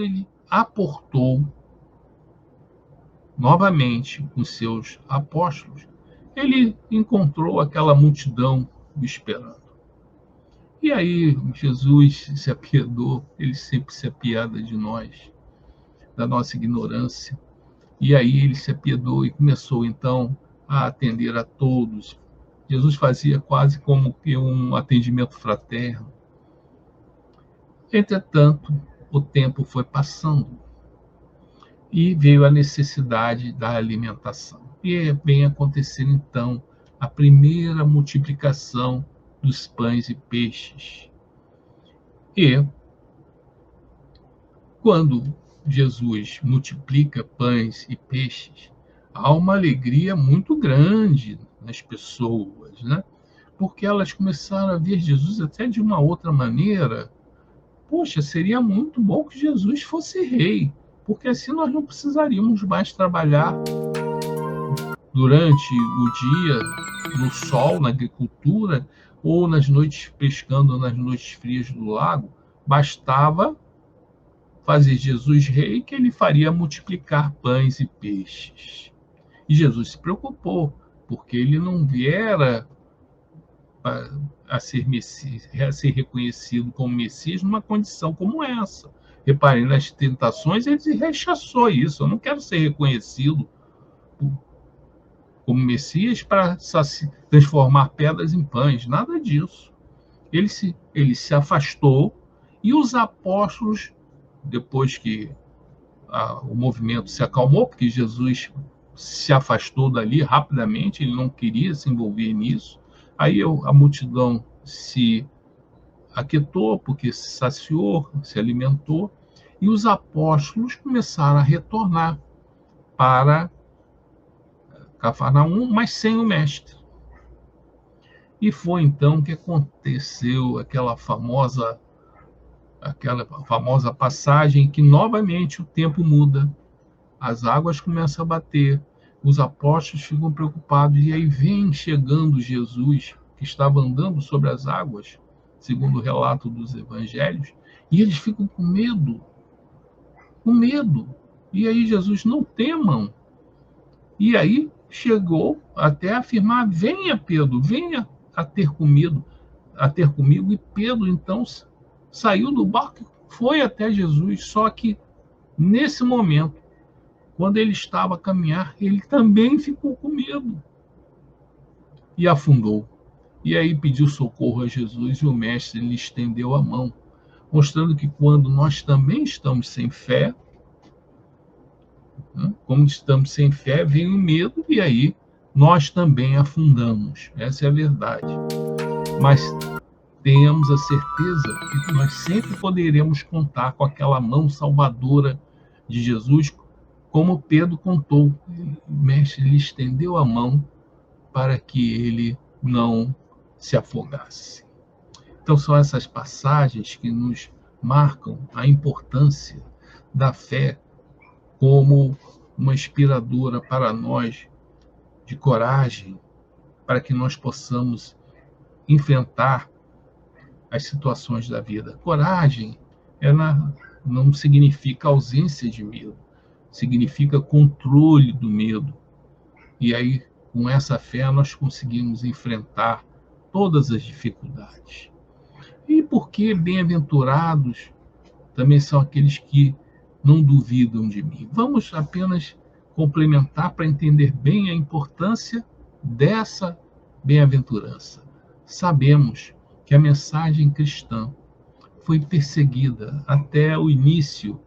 ele aportou novamente com seus apóstolos, ele encontrou aquela multidão esperando. E aí Jesus se apiedou, ele sempre se apieda de nós, da nossa ignorância. E aí ele se apiedou e começou então a atender a todos. Jesus fazia quase como que um atendimento fraterno. Entretanto, o tempo foi passando e veio a necessidade da alimentação. E vem acontecer então a primeira multiplicação dos pães e peixes. E quando Jesus multiplica pães e peixes, há uma alegria muito grande nas pessoas, né? Porque elas começaram a ver Jesus até de uma outra maneira. Poxa, seria muito bom que Jesus fosse rei, porque assim nós não precisaríamos mais trabalhar durante o dia no sol, na agricultura, ou nas noites pescando nas noites frias do lago. Bastava fazer Jesus rei, que ele faria multiplicar pães e peixes. E Jesus se preocupou, porque ele não viera a ser reconhecido como Messias numa condição como essa. Reparem, nas tentações ele rechaçou isso. Eu não quero ser reconhecido como Messias para transformar pedras em pães, nada disso. Ele se afastou e os apóstolos, depois que o movimento se acalmou, porque Jesus se afastou dali rapidamente, ele não queria se envolver nisso. Aí a multidão se aquietou, porque se saciou, se alimentou, e os apóstolos começaram a retornar para Cafarnaum, mas sem o mestre. E foi então que aconteceu aquela famosa passagem que novamente o tempo muda, as águas começam a bater, os apóstolos ficam preocupados, e aí vem chegando Jesus, que estava andando sobre as águas, segundo o relato dos evangelhos, e eles ficam com medo. E aí Jesus, não temam. E aí chegou até a afirmar: venha Pedro, venha a ter comigo. E Pedro então saiu do barco e foi até Jesus. Só que nesse momento, quando ele estava a caminhar, ele também ficou com medo e afundou. E aí pediu socorro a Jesus, e o mestre lhe estendeu a mão, mostrando que quando nós também estamos sem fé, como estamos sem fé, vem o medo, e aí nós também afundamos. Essa é a verdade. Mas tenhamos a certeza que nós sempre poderemos contar com aquela mão salvadora de Jesus, como Pedro contou. O mestre lhe estendeu a mão para que ele não se afogasse. Então são essas passagens que nos marcam a importância da fé como uma inspiradora para nós, de coragem, para que nós possamos enfrentar as situações da vida. Coragem não significa ausência de medo, significa controle do medo. E aí, com essa fé, nós conseguimos enfrentar todas as dificuldades. E porque bem-aventurados também são aqueles que não duvidam de mim. Vamos apenas complementar para entender bem a importância dessa bem-aventurança. Sabemos que a mensagem cristã foi perseguida até o início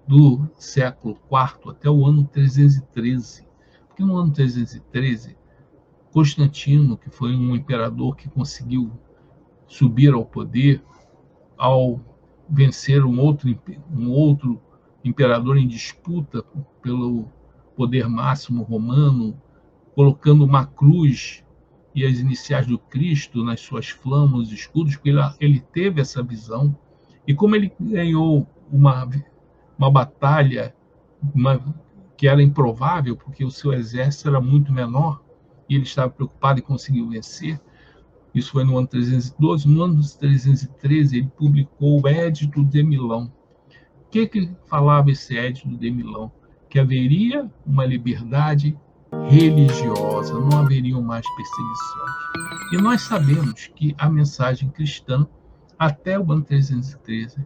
do século IV, até o ano 313. Porque no ano 313, Constantino, que foi um imperador que conseguiu subir ao poder ao vencer um outro imperador em disputa pelo poder máximo romano, colocando uma cruz e as iniciais do Cristo nas suas flamas e escudos, porque ele teve essa visão. E como ele ganhou uma batalha que era improvável, porque o seu exército era muito menor, e ele estava preocupado e conseguiu vencer. Isso foi no ano 312. No ano 313, ele publicou o Édito de Milão, que falava esse Edito de Milão? Que haveria uma liberdade religiosa, não haveriam mais perseguições. E nós sabemos que a mensagem cristã, até o ano 313,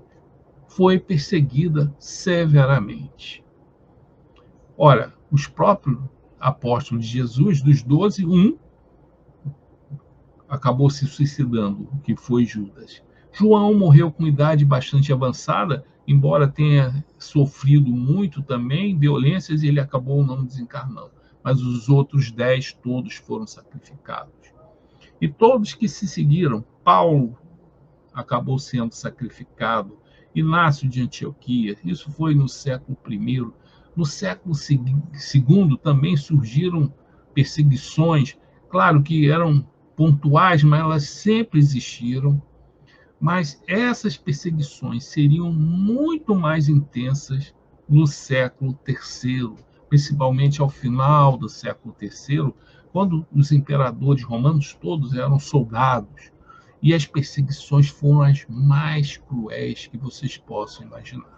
foi perseguida severamente. Ora, os próprios apóstolos de Jesus, dos 12, um acabou se suicidando, que foi Judas. João morreu com idade bastante avançada, embora tenha sofrido muito também, violências, e ele acabou não desencarnando. Mas os outros 10 todos foram sacrificados. E todos que se seguiram, Paulo acabou sendo sacrificado, Inácio de Antioquia, isso foi no século I. No século II também surgiram perseguições, claro que eram pontuais, mas elas sempre existiram. Mas essas perseguições seriam muito mais intensas no século III, principalmente ao final do século III, quando os imperadores romanos todos eram soldados, e as perseguições foram as mais cruéis que vocês possam imaginar.